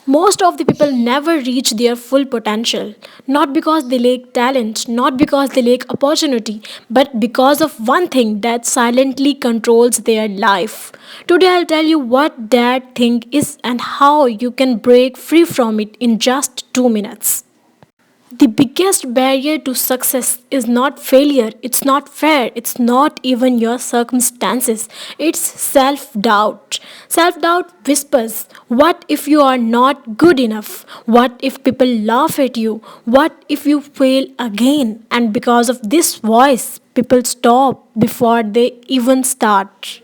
Most of the people never reach their full potential, not because they lack talent, not because they lack opportunity, but because of one thing that silently controls their life. Today, I'll tell you what that thing is and how you can break free from it in just 2 minutes. The biggest barrier to success is not failure, it's not fair, it's not even your circumstances, it's self doubt. Self doubt whispers, what if you are not good enough? What if people laugh at you? What if you fail again? And because of this voice, people stop before they even start.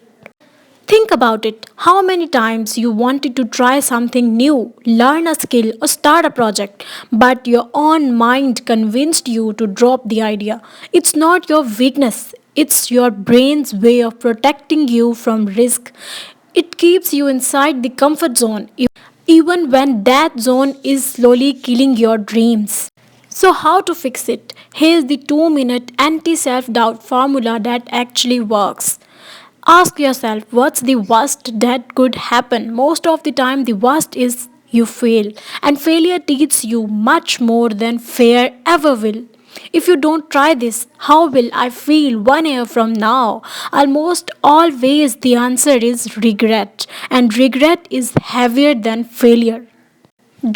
Think about it. How many times you wanted to try something new, learn a skill, or start a project, but your own mind convinced you to drop the idea? It's not your weakness, it's your brain's way of protecting you from risk. It keeps you inside the comfort zone, even when that zone is slowly killing your dreams. So, how to fix it? Here's the 2 minute anti self doubt formula that actually works. Ask yourself what's the worst that could happen. Most of the time, the worst is you fail, and failure teaches you much more than fear ever will. If you don't try this, how will I feel 1 year from now? Almost always the answer is regret, and regret is heavier than failure.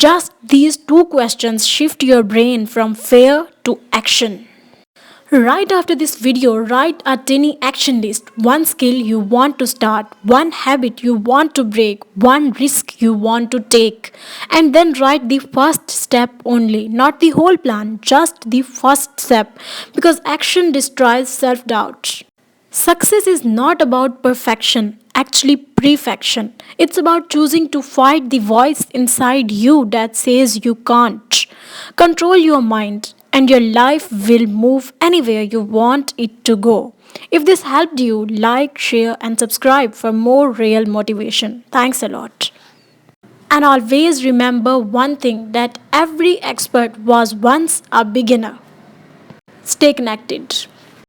Just these two questions shift your brain from fear to action. Right after this video, write a tiny action list. One skill you want to start, one habit you want to break, one risk you want to take. And then write the first step only, not the whole plan, just the first step. Because action destroys self doubt. Success is not about perfection, actually perfection. It's about choosing to fight the voice inside you that says you can't. Control your mind, and your life will move anywhere you want it to go. If this helped you, like, share, and subscribe for more real motivation. Thanks a lot. And always remember one thing that every expert was once a beginner. Stay connected.